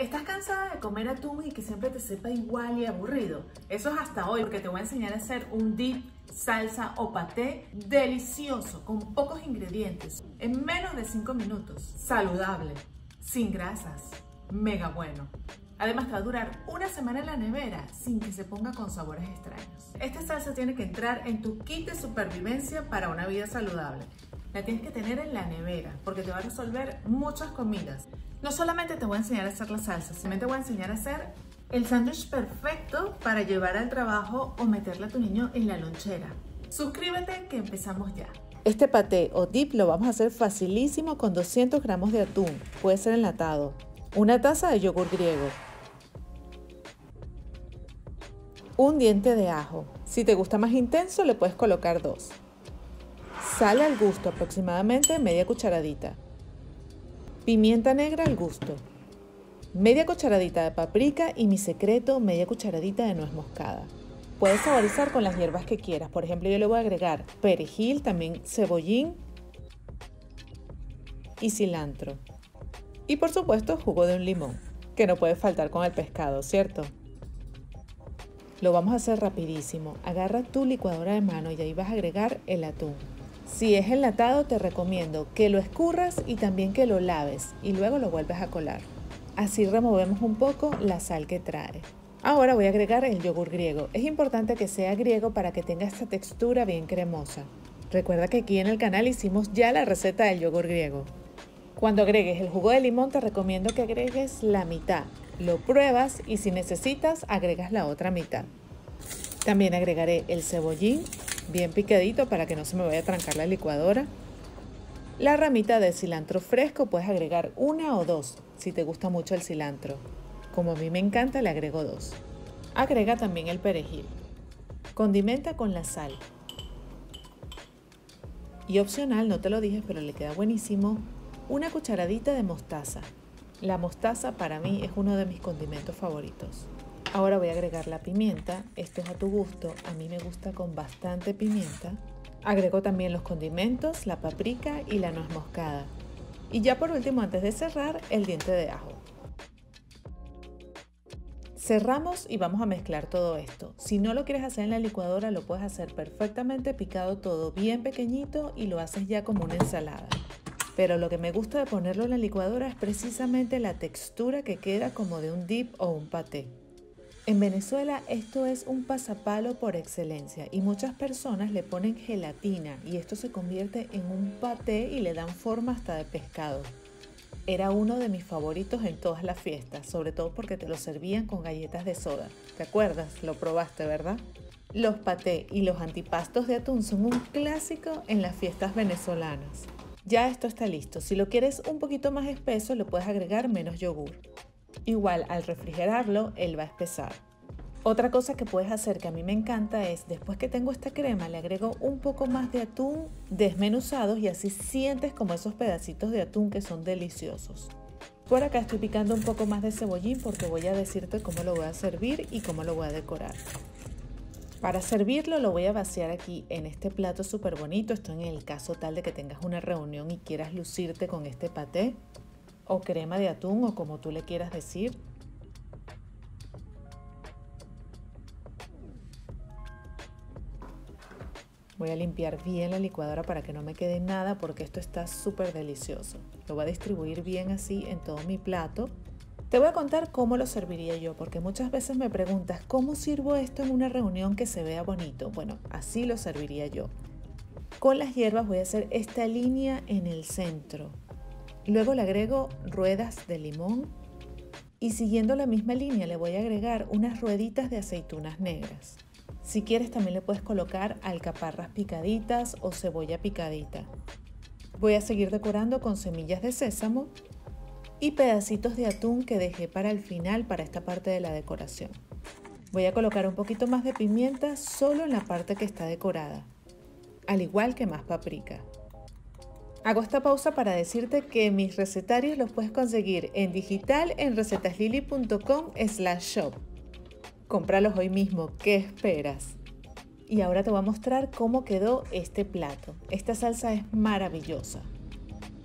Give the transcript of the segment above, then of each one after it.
¿Estás cansada de comer atún y que siempre te sepa igual y aburrido? Eso es hasta hoy, porque te voy a enseñar a hacer un dip, salsa o paté delicioso, con pocos ingredientes, en menos de 5 minutos. Saludable, sin grasas, mega bueno. Además te va a durar una semana en la nevera sin que se ponga con sabores extraños. Esta salsa tiene que entrar en tu kit de supervivencia para una vida saludable. La tienes que tener en la nevera porque te va a resolver muchas comidas. No solamente te voy a enseñar a hacer la salsa, también te voy a enseñar a hacer el sándwich perfecto para llevar al trabajo o meterle a tu niño en la lonchera. Suscríbete que empezamos ya. Este paté o dip lo vamos a hacer facilísimo con 200 gramos de atún, puede ser enlatado, una taza de yogur griego, un diente de ajo, si te gusta más intenso le puedes colocar 2, sal al gusto, aproximadamente media cucharadita, pimienta negra al gusto, media cucharadita de paprika y mi secreto, media cucharadita de nuez moscada. Puedes saborizar con las hierbas que quieras, por ejemplo yo le voy a agregar perejil, también cebollín y cilantro. Y por supuesto jugo de un limón, que no puede faltar con el pescado, ¿cierto? Lo vamos a hacer rapidísimo. Agarra tu licuadora de mano y ahí vas a agregar el atún. Si es enlatado te recomiendo que lo escurras y también que lo laves y luego lo vuelves a colar. Así removemos un poco la sal que trae. Ahora voy a agregar el yogur griego. Es importante que sea griego para que tenga esta textura bien cremosa. Recuerda que aquí en el canal hicimos ya la receta del yogur griego. Cuando agregues el jugo de limón te recomiendo que agregues la mitad. Lo pruebas y si necesitas agregas la otra mitad. También agregaré el cebollín bien picadito para que no se me vaya a trancar la licuadora. La ramita de cilantro fresco puedes agregar 1 o 2 si te gusta mucho el cilantro. Como a mí me encanta le agrego 2. Agrega también el perejil. Condimenta con la sal. Y opcional, no te lo dije pero le queda buenísimo, una cucharadita de mostaza. La mostaza para mí es uno de mis condimentos favoritos. Ahora voy a agregar la pimienta, esto es a tu gusto, a mí me gusta con bastante pimienta. Agrego también los condimentos, la paprika y la nuez moscada. Y ya por último, antes de cerrar, el diente de ajo. Cerramos y vamos a mezclar todo esto. Si no lo quieres hacer en la licuadora, lo puedes hacer perfectamente picado todo bien pequeñito y lo haces ya como una ensalada. Pero lo que me gusta de ponerlo en la licuadora es precisamente la textura que queda como de un dip o un paté. En Venezuela esto es un pasapalo por excelencia y muchas personas le ponen gelatina y esto se convierte en un paté y le dan forma hasta de pescado. Era uno de mis favoritos en todas las fiestas, sobre todo porque te lo servían con galletas de soda. ¿Te acuerdas? Lo probaste, ¿verdad? Los patés y los antipastos de atún son un clásico en las fiestas venezolanas. Ya esto está listo. Si lo quieres un poquito más espeso, le puedes agregar menos yogur. Igual, al refrigerarlo, él va a espesar. Otra cosa que puedes hacer que a mí me encanta es, después que tengo esta crema, le agrego un poco más de atún desmenuzados y así sientes como esos pedacitos de atún que son deliciosos. Por acá estoy picando un poco más de cebollín porque voy a decirte cómo lo voy a servir y cómo lo voy a decorar. Para servirlo lo voy a vaciar aquí en este plato súper bonito. Esto en el caso tal de que tengas una reunión y quieras lucirte con este paté o crema de atún o como tú le quieras decir. Voy a limpiar bien la licuadora para que no me quede nada porque esto está súper delicioso. Lo voy a distribuir bien así en todo mi plato. Te voy a contar cómo lo serviría yo, porque muchas veces me preguntas, ¿cómo sirvo esto en una reunión que se vea bonito? Bueno, así lo serviría yo. Con las hierbas voy a hacer esta línea en el centro. Luego le agrego ruedas de limón y siguiendo la misma línea le voy a agregar unas rueditas de aceitunas negras. Si quieres también le puedes colocar alcaparras picaditas o cebolla picadita. Voy a seguir decorando con semillas de sésamo y pedacitos de atún que dejé para el final para esta parte de la decoración. Voy a colocar un poquito más de pimienta solo en la parte que está decorada, al igual que más paprika. Hago esta pausa para decirte que mis recetarios los puedes conseguir en digital en recetaslily.com/shop. Cómpralos hoy mismo, ¿qué esperas? Y ahora te voy a mostrar cómo quedó este plato. Esta salsa es maravillosa.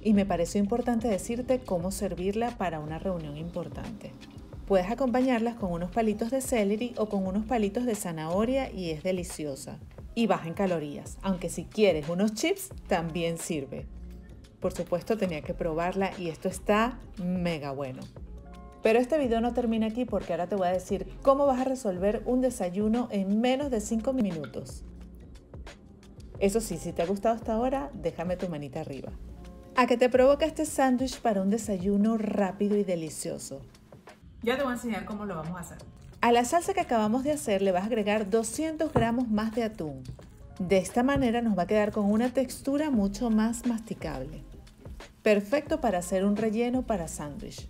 y me pareció importante decirte cómo servirla para una reunión importante. Puedes acompañarlas con unos palitos de celery o con unos palitos de zanahoria y es deliciosa. Y baja en calorías, aunque si quieres unos chips también sirve. Por supuesto tenía que probarla y esto está mega bueno. Pero este video no termina aquí porque ahora te voy a decir cómo vas a resolver un desayuno en menos de 5 minutos. Eso sí, si te ha gustado hasta ahora, déjame tu manita arriba. ¿A qué te provoca este sándwich para un desayuno rápido y delicioso? Ya te voy a enseñar cómo lo vamos a hacer. A la salsa que acabamos de hacer le vas a agregar 200 gramos más de atún. De esta manera nos va a quedar con una textura mucho más masticable. Perfecto para hacer un relleno para sándwich.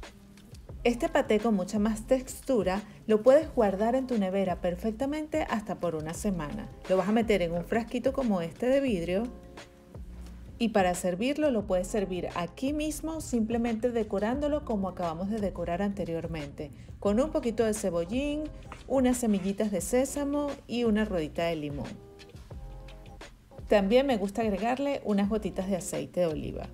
Este paté con mucha más textura lo puedes guardar en tu nevera perfectamente hasta por una semana. Lo vas a meter en un frasquito como este de vidrio y para servirlo lo puedes servir aquí mismo simplemente decorándolo como acabamos de decorar anteriormente, con un poquito de cebollín, unas semillitas de sésamo y una ruedita de limón. También me gusta agregarle unas gotitas de aceite de oliva.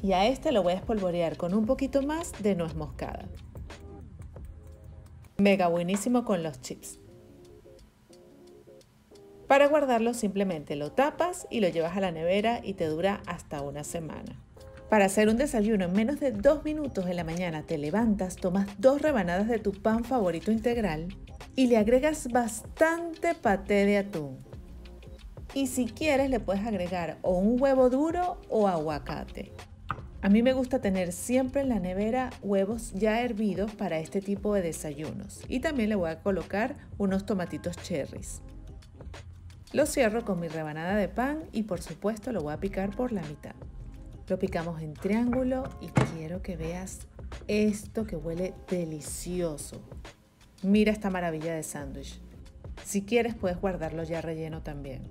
Y a este lo voy a espolvorear con un poquito más de nuez moscada. Mega buenísimo con los chips. Para guardarlo simplemente lo tapas y lo llevas a la nevera y te dura hasta una semana. Para hacer un desayuno en menos de 2 minutos en la mañana te levantas, tomas 2 rebanadas de tu pan favorito integral y le agregas bastante paté de atún. Y si quieres le puedes agregar o un huevo duro o aguacate. A mí me gusta tener siempre en la nevera huevos ya hervidos para este tipo de desayunos y también le voy a colocar unos tomatitos cherries. Lo cierro con mi rebanada de pan y por supuesto lo voy a picar por la mitad. Lo picamos en triángulo y quiero que veas esto que huele delicioso. Mira esta maravilla de sándwich. Si quieres puedes guardarlo ya relleno también.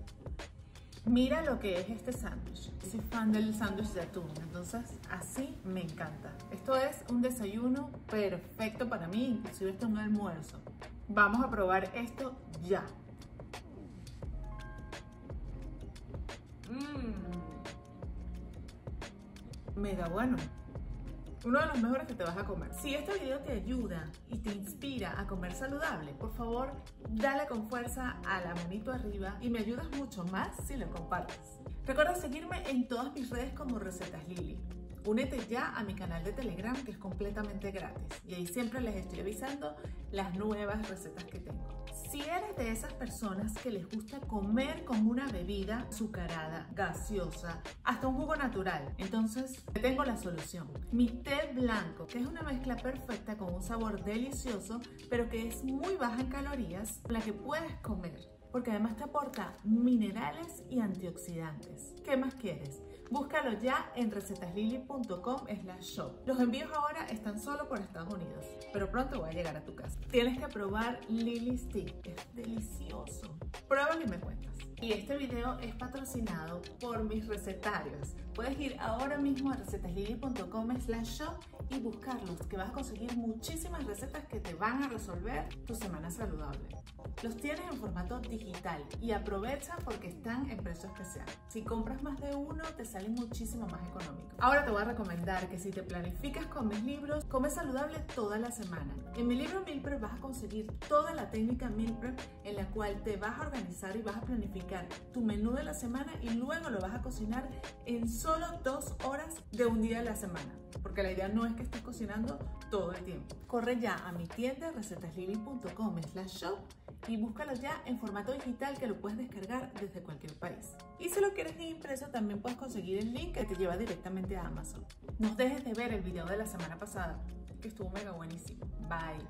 Mira lo que es este sándwich. Soy fan del sándwich de atún, entonces así me encanta. Esto es un desayuno perfecto para mí, inclusive esto es un almuerzo. Vamos a probar esto ya. Mega bueno. Uno de los mejores que te vas a comer. Si este video te ayuda y te inspira a comer saludable, por favor, dale con fuerza a la manito arriba y me ayudas mucho más si lo compartes. Recuerda seguirme en todas mis redes como Recetas Lili. Únete ya a mi canal de Telegram que es completamente gratis y ahí siempre les estoy avisando las nuevas recetas que tengo. Si eres de esas personas que les gusta comer como una bebida azucarada, gaseosa, hasta un jugo natural, entonces te tengo la solución. Mi té blanco, que es una mezcla perfecta con un sabor delicioso, pero que es muy baja en calorías, la que puedes comer, porque además te aporta minerales y antioxidantes. ¿Qué más quieres? Búscalo ya en recetaslili.com/shop. Los envíos ahora están solo por Estados Unidos, pero pronto voy a llegar a tu casa. Tienes que probar Lily's Tea, es delicioso. Pruébalo y me cuentas. Y este video es patrocinado por mis recetarios. Puedes ir ahora mismo a recetaslili.com/shop y buscarlos, que vas a conseguir muchísimas recetas que te van a resolver tu semana saludable. Los tienes en formato digital y aprovecha porque están en precio especial. Si compras más de uno, te sale muchísimo más económico. Ahora te voy a recomendar que si te planificas con mis libros, come saludable toda la semana. En mi libro Meal Prep vas a conseguir toda la técnica Meal Prep en la cual te vas a organizar y vas a planificar tu menú de la semana y luego lo vas a cocinar en solo 2 horas de un día de la semana. Porque la idea no es que estés cocinando todo el tiempo. Corre ya a mi tienda recetaslili.com/shop y búscalo ya en formato digital que lo puedes descargar desde cualquier país. Y si lo quieres impreso también puedes conseguir el link que te lleva directamente a Amazon. No dejes de ver el video de la semana pasada que estuvo mega buenísimo. Bye.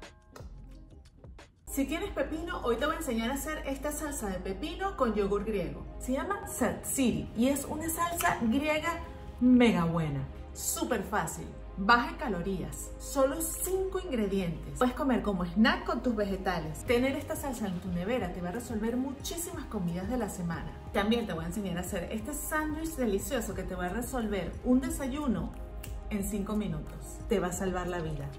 Si tienes pepino, hoy te voy a enseñar a hacer esta salsa de pepino con yogur griego. Se llama tzatziki y es una salsa griega mega buena. Súper fácil, baja en calorías, solo 5 ingredientes. Puedes comer como snack con tus vegetales. Tener esta salsa en tu nevera te va a resolver muchísimas comidas de la semana. También te voy a enseñar a hacer este sándwich delicioso que te va a resolver un desayuno en 5 minutos. Te va a salvar la vida.